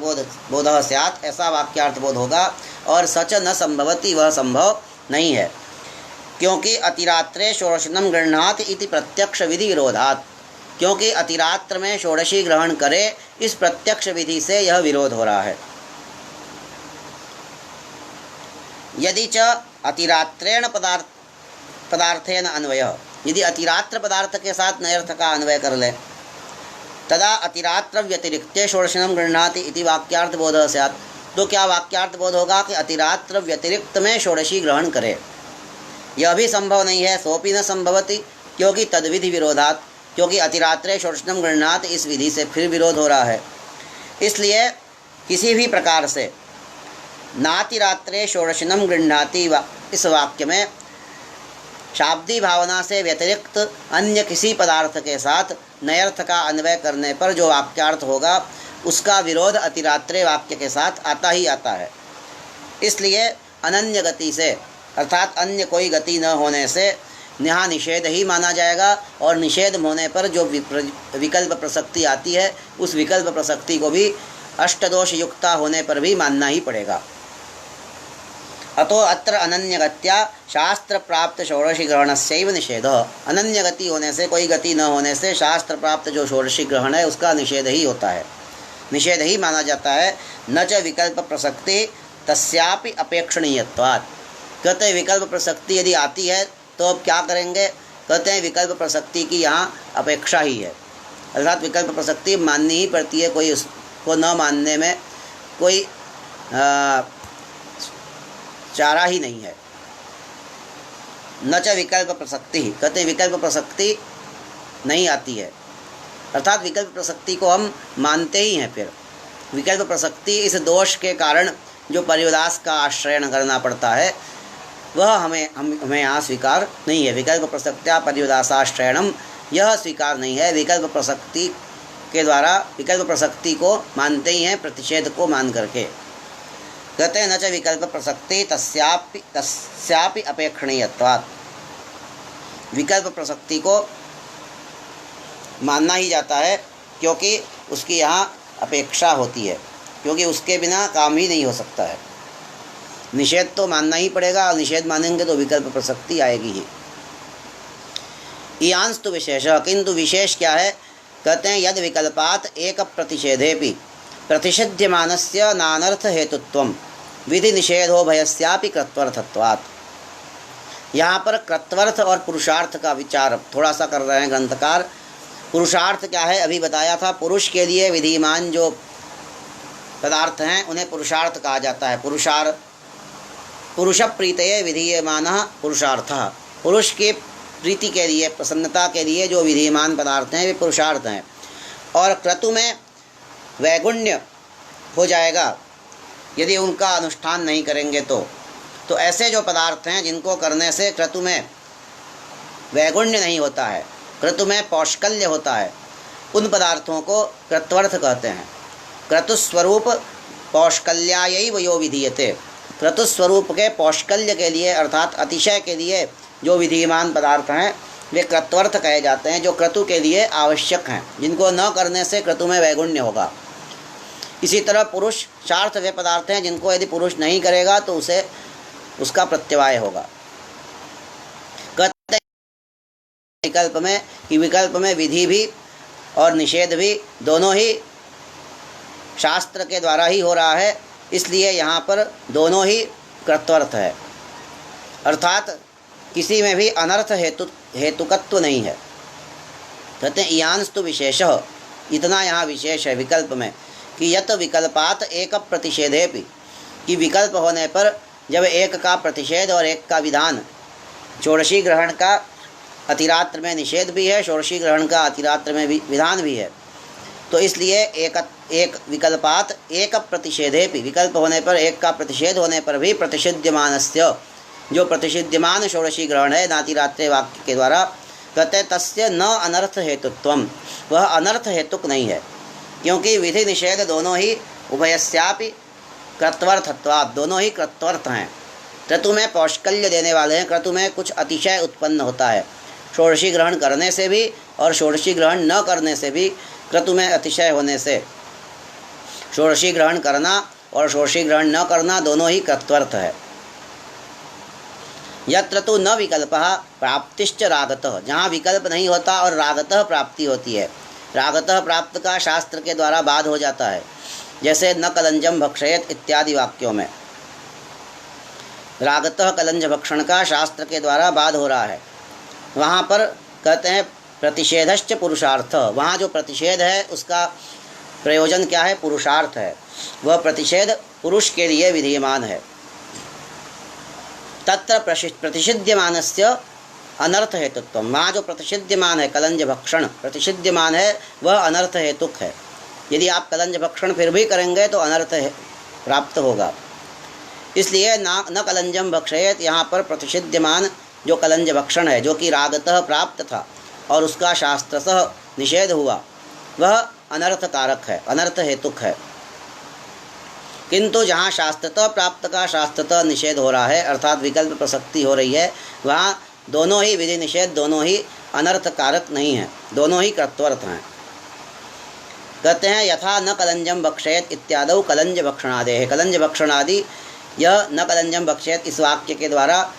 बोधः स्यात्, ऐसा वाक्यार्थ बोध होगा। और सच न संभवति, वह संभव नहीं है, क्योंकि अतिरात्रे षोडशनम गृह्णाति इति प्रत्यक्ष विधि विरोधात्, क्योंकि अतिरात्र में षोडशी ग्रहण करे, इस प्रत्यक्ष विधि से यह विरोध हो रहा है। यदि च अतिरात्रेण पदार्थेन अन्वय, यदि अतिरात्र पदार्थ के साथ नयर्थ का अन्वय कर ले, तदा अतिरात्र व्यतिरिक्ते षोडशनम गृह्णाति इति वाक्यार्थ बोधः स्यात्, तो क्या वाक्यार्थ बोध होगा कि अतिरात्र व्यतिरिक्त में षोडशी ग्रहण करे? यह भी संभव नहीं है, सोपि न संभवति, क्योंकि तद्विधि विरोधात्, क्योंकि अतिरात्रे षोडशनम गृह्णाति इस विधि से फिर विरोध हो रहा है। इसलिए किसी भी प्रकार से नातिरात्रे षोडशनम गृह्णाति इस वाक्य में शाब्दी भावना से व्यतिरिक्त अन्य किसी पदार्थ के साथ नयर्थ का अन्वय करने पर जो वाक्यार्थ होगा, उसका विरोध अतिरात्रे वाक्य के साथ आता ही आता है। इसलिए अनन्य गति से, अर्थात अन्य कोई गति न होने से यहाँ निषेध ही माना जाएगा, और निषेध होने पर जो विकल्प प्रसक्ति आती है, उस विकल्प प्रसक्ति को भी अष्टदोष युक्ता होने पर भी मानना ही पड़ेगा। अतो अत्र अनन्यगत्या शास्त्र प्राप्त षोडशी ग्रहणस्यैव निषेधः, अनन्य गति होने से, कोई गति न होने से शास्त्र प्राप्त जो षोडशी ग्रहण है उसका निषेध ही होता है, निषेध ही माना जाता है। न च विकल्प प्रसक्ति तस्यापि अपेक्षणीयत्वात्, कहते हैं विकल्प प्रसक्ति यदि आती है तो अब क्या करेंगे? कहते हैं विकल्प प्रसक्ति की यहाँ अपेक्षा ही है, अर्थात विकल्प प्रसक्ति माननी ही पड़ती है, कोई उसको न मानने में कोई चारा ही नहीं है। न च विकल्प प्रसक्ति, कहते हैं विकल्प प्रसक्ति नहीं आती है, अर्थात विकल्प प्रसक्ति को हम मानते ही हैं। फिर विकल्प प्रसक्ति इस दोष के कारण जो पर्युदास का आश्रयण करना पड़ता है, वह हमें यहाँ स्वीकार नहीं है। विकल्प प्रसक्त्या पर्युदासाश्रयणम, यह स्वीकार नहीं है। विकल्प प्रसक्ति के द्वारा विकल्प प्रसक्ति को मानते ही हैं, प्रतिषेध को मान करके। कहते हैं न च विकल्प प्रसक्ति तस्यापि अपेक्षणीयत्वात्, विकल्प प्रसक्ति को मानना ही जाता है, क्योंकि उसकी यहाँ अपेक्षा होती है, क्योंकि उसके बिना काम ही नहीं हो सकता है। निषेध तो मानना ही पड़ेगा, और निषेध मानेंगे तो विकल्प प्रसक्ति आएगी ही। इयांश तो विशेष, किंतु विशेष क्या है? कहते हैं यद विकल्पात एक प्रतिषेधेपि प्रतिषिध्यमानस्य नानर्थ हेतुत्वम विधि निषेधो भयस्यापि कृत्वर्थत्वात्। यहाँ पर कृत्वर्थ और पुरुषार्थ का विचार थोड़ा सा कर रहे हैं ग्रंथकार। पुरुषार्थ क्या है अभी बताया था, पुरुष के लिए विधिमान जो पदार्थ हैं उन्हें पुरुषार्थ कहा जाता है। पुरुष प्रीतये विधीयमानः पुरुषार्थः, पुरुष की प्रीति के लिए, प्रसन्नता के लिए जो विधिमान पदार्थ हैं वे पुरुषार्थ हैं। और क्रतु में वैगुण्य हो जाएगा यदि उनका अनुष्ठान नहीं करेंगे तो ऐसे जो पदार्थ हैं जिनको करने से क्रतु में वैगुण्य नहीं होता है, क्रतु में पौष्कल्य होता है, उन पदार्थों को कृत्वर्थ कहते हैं। क्रतुस्वरूप पौष्कल्यायैव यो विधीयते, क्रतुस्वरूप के पौष्कल्य के लिए अर्थात अतिशय के लिए जो विधिमान पदार्थ हैं वे कृत्वर्थ कहे जाते हैं, जो क्रतु के लिए आवश्यक हैं, जिनको न करने से क्रतु में वैगुण्य होगा। इसी तरह पुरुषार्थ वे पदार्थ हैं जिनको यदि पुरुष नहीं करेगा तो उसे उसका प्रत्यवाय होगा। कहते हैं विकल्प में कि विकल्प में विधि भी और निषेध भी दोनों ही शास्त्र के द्वारा ही हो रहा है, इसलिए यहाँ पर दोनों ही कृत्वर्थ है, अर्थात किसी में भी अनर्थ हेतुकत्व नहीं है। कहते हैं इयानस्तु विशेषः, इतना यहाँ विशेष है विकल्प में कि यत विकल्पात एक प्रतिषेधेपि, कि विकल्प होने पर जब एक का प्रतिषेध और एक का विधान, षोडशी ग्रहण का अतिरात्र में निषेध भी है, षोडशी ग्रहण का अतिरात्र में विधान भी है, तो इसलिए एक विकल्पात एक प्रतिषेधेपि, विकल्प होने पर एक का प्रतिषेध होने पर भी प्रतिषिध्यमानस्य, जो प्रतिषिध्यमान षोडशी ग्रहण है नातिरात्रे वाक्य के द्वारा, कहते तस्य न अनर्थ हेतुत्वम, वह अनर्थ हेतुक नहीं है, क्योंकि विधि निषेध दोनों ही उभयस्यापि कृत्वर्थत्वात्, दोनों ही कृत्वर्थ हैं। क्रतु में पौष्कल्य देने वाले हैं, क्रतु में कुछ अतिशय उत्पन्न होता है, षोडशी ग्रहण करने से भी और षोडशी ग्रहण न करने से भी क्रतु में अतिशय होने से षोडशी ग्रहण करना और षोडशी ग्रहण न करना दोनों ही कृत्वर्थ है। यत्र तु न विकल्पः प्राप्तिश्च रागतः, जहाँ विकल्प नहीं होता और रागतः प्राप्ति होती है, रागतः प्राप्त का शास्त्र के द्वारा बाध हो जाता है, जैसे न कलंजम भक्षयेत इत्यादि वाक्यों में रागतः कलंज भक्षण का शास्त्र के द्वारा बाध हो रहा है। वहाँ पर कहते हैं प्रतिषेधश्च पुरुषार्थ, वहाँ जो प्रतिषेध है उसका प्रयोजन क्या है, पुरुषार्थ है, वह प्रतिषेध पुरुष के लिए विधीयमान है। तत्र प्रतिषिध्यमानस्य अनर्थ हेतुत्व, वहाँ जो प्रतिषिध्यमान है कलंज भक्षण प्रतिषिध्यमान है वह अनर्थ हेतुक है। यदि आप कलंज भक्षण फिर भी करेंगे तो अनर्थ प्राप्त होगा, इसलिए न कलंजम भक्षयेत, यहाँ पर प्रतिषिध्यमान जो कलंज भक्षण है जो कि रागतः प्राप्त था और उसका शास्त्रतः निषेध हुआ, वह अनर्थकारक है, अनर्थ हेतुक है। किंतु जहाँ शास्त्रतः प्राप्त का शास्त्रतः निषेध हो रहा है, अर्थात विकल्प प्रसक्ति हो रही है, वहाँ दोनों ही विधि निषेध दोनों ही अनर्थकारक नहीं हैं, दोनों ही कृत्वर्थ हैं। कहते हैं यथा न कलंजम भक्षयेत इत्यादौ कलंज भक्षणादे, कलंज भक्षणादि यह न कलंजम भक्षयेत इस वाक्य के द्वारा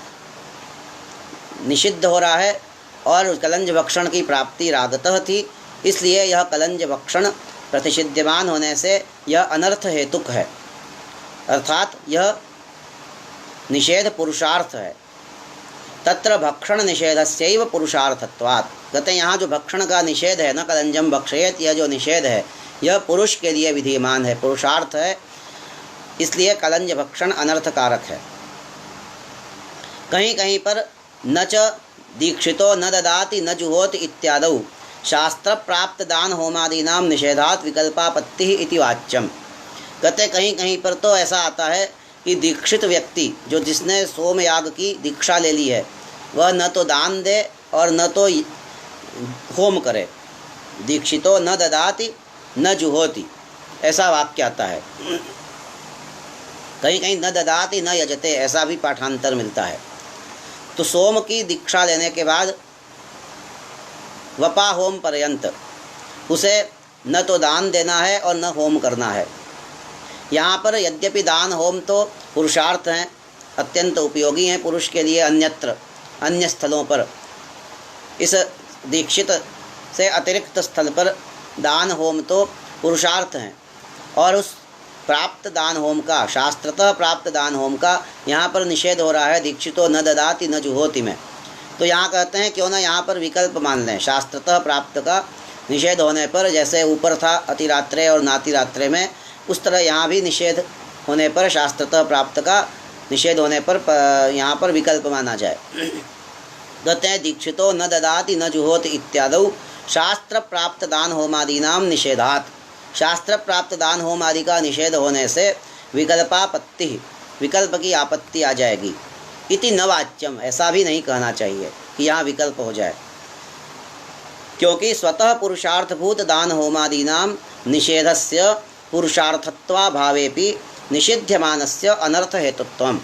निषिद्ध हो रहा है और कलंज भक्षण की प्राप्ति रागतः थी, इसलिए यह कलंज भक्षण प्रतिषिध्यमान होने से यह अनर्थ हेतुक है, अर्थात यह निषेध पुरुषार्थ है। तत्र भक्षण निषेधस्यैव पुरुषार्थत्वात्, कहते हैं यहाँ जो भक्षण का निषेध है न कलंजम भक्षयेत, यह जो निषेध है यह पुरुष के लिए विधीयमान है, पुरुषार्थ है, इसलिए कलंज भक्षण अनर्थकारक है। कहीं कहीं पर न च दीक्षितो न ददाति न जुहोति इत्यादौ शास्त्र प्राप्त दान होमादीनाम निषेधात् विकल्पापत्ति इति वाच्यम, कहते कहीं कहीं पर तो ऐसा आता है कि दीक्षित व्यक्ति जो जिसने सोमयाग की दीक्षा ले ली है वह न तो दान दे और न तो होम करे, दीक्षितो न ददाति न जुहोति ऐसा वाक्य आता है। कहीं कहीं न ददाति न यजते ऐसा भी पाठांतर मिलता है। तो सोम की दीक्षा लेने के बाद वपा होम पर्यंत उसे न तो दान देना है और न होम करना है। यहाँ पर यद्यपि दान होम तो पुरुषार्थ हैं, अत्यंत उपयोगी हैं पुरुष के लिए, अन्यत्र अन्य स्थलों पर इस दीक्षित से अतिरिक्त स्थल पर दान होम तो पुरुषार्थ हैं, और उस प्राप्त दान होम का, शास्त्रतः प्राप्त दान होम का यहाँ पर निषेध हो रहा है दीक्षितो न ददाति न जुहोति में। तो यहाँ कहते हैं क्यों ना यहाँ पर विकल्प मान लें, शास्त्रतः प्राप्त का निषेध होने पर जैसे ऊपर था अतिरात्रे और नातिरात्रे में, उस तरह यहाँ भी निषेध होने पर, शास्त्रतः प्राप्त का निषेध होने पर यहाँ पर विकल्प माना जाए। कहते हैं दीक्षितो न ददाति न जुहोति इत्यादौ शास्त्र प्राप्त दान होमादीनाम निषेधात्, शास्त्र प्राप्त दान होम आदि का निषेध होने से विकल्पापत्ति, विकल्प की आपत्ति आ जाएगी। इति न वाच्यम, ऐसा भी नहीं कहना चाहिए कि यहाँ विकल्प हो जाए, क्योंकि स्वतः पुरुषार्थभूत दान होमादीनाम निषेधस्य पुरुषार्थत्वाभावेपि निषिध्यमानस्य अनर्थ हेतुत्वम।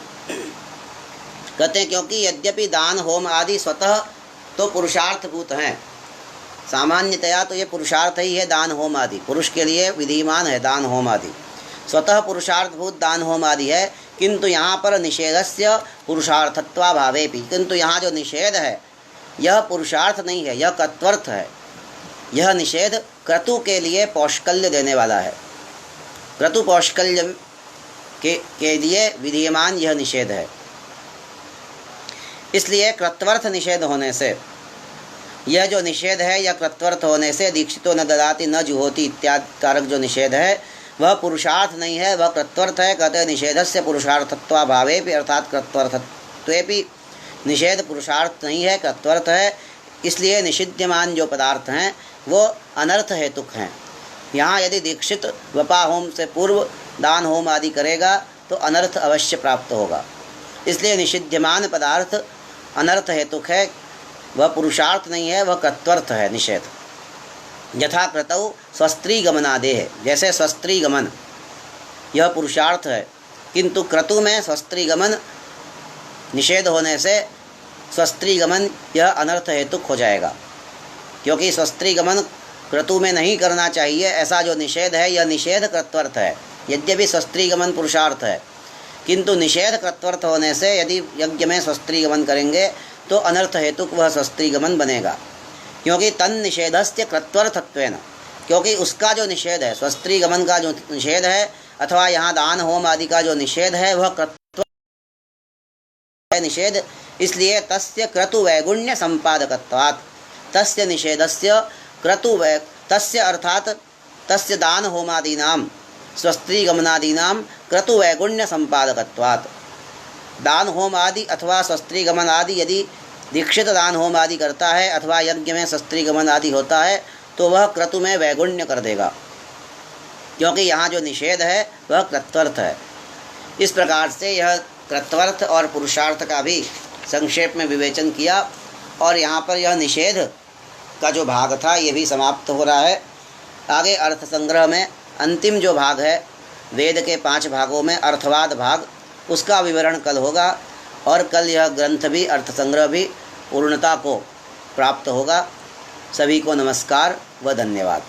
कहते हैं क्योंकि यद्यपि दान होम आदि स्वतः तो पुरुषार्थभूत हैं, सामान्यतया तो ये पुरुषार्थ ही है दान होम आदि, पुरुष के लिए विधिमान है दान होम आदि, स्वतः पुरुषार्थभूत दान होम आदि है, किंतु यहाँ पर निषेधस्य पुरुषार्थत्वाभावेपि, किंतु यहाँ जो निषेध है यह पुरुषार्थ नहीं है, यह कर्तव्यर्थ है। यह निषेध क्रतु के लिए पौष्कल्य देने वाला है। क्रतु पौष्कल्य के लिए विधीयमान यह निषेध है। इसलिए कृत्वर्थ निषेध होने से, यह जो निषेध है यह कृत्वर्थ होने से दीक्षितो न ददाति न जुहोति इत्यादि कारक जो निषेध है वह पुरुषार्थ नहीं है, वह कृत्वर्थ है। कहते निषेधस्य पुरुषार्थत्वाभावेपि, अर्थात कृत्वर्थत्वेपि निषेध पुरुषार्थ नहीं है, कृत्वर्थ है। इसलिए निषिध्यमान जो पदार्थ हैं वो अनर्थ हेतुक हैं। यहाँ यदि दीक्षित वपा होम से पूर्व दान होम आदि करेगा तो अनर्थ अवश्य प्राप्त होगा। इसलिए निषिध्यमान पदार्थ अनर्थ हेतुक है, वह पुरुषार्थ नहीं है, वह कृत्वर्थ है निषेध। यथा क्रतौ स्वस्त्री गमनादेह, जैसे स्वस्त्री गमन यह पुरुषार्थ है, किंतु क्रतु में स्वस्त्री गमन निषेध होने से स्वस्त्री गमन यह अनर्थ हेतुक हो जाएगा, क्योंकि स्वस्त्री गमन क्रतु में नहीं करना चाहिए ऐसा जो निषेध है यह निषेध कृत्वर्थ है। यद्यपि स्वस्त्री गमन पुरुषार्थ है, किंतु निषेध कृत्वर्थ होने से यदि यज्ञ में स्वस्त्री गमन करेंगे तो अनर्थ हेतुक वह स्वस्त्री गमन बनेगा, क्योंकि तन निषेधस्य कृत्वर्थत्वेन, क्योंकि उसका जो निषेध है, स्वस्त्री गमन का जो निषेध है अथवा यहाँ दान होम आदि का जो निषेध है वह कृत्व निषेध। इसलिए तस्य क्रतु वैगुण्य संपादकत्वात्, तस्य निषेधस्य क्रतु तस्य अर्थात तस्य दान होमादीनां स्वस्त्री गमनादीनां क्रतु वैगुण्य संपादकत्वात्, दान होम आदि अथवा स्वस्त्री गमन आदि यदि दीक्षित दान होम आदि करता है अथवा यज्ञ में स्वस्त्री गमन आदि होता है तो वह क्रतु में वैगुण्य कर देगा, क्योंकि यहाँ जो निषेध है वह कृत्वर्थ है। इस प्रकार से यह कृत्वर्थ और पुरुषार्थ का भी संक्षेप में विवेचन किया, और यहाँ पर यह निषेध का जो भाग था ये भी समाप्त हो रहा है। आगे अर्थ संग्रह में अंतिम जो भाग है वेद के 5 भागों में अर्थवाद भाग, उसका विवरण कल होगा, और कल यह ग्रंथ भी अर्थ संग्रह भी पूर्णता को प्राप्त होगा। सभी को नमस्कार व धन्यवाद।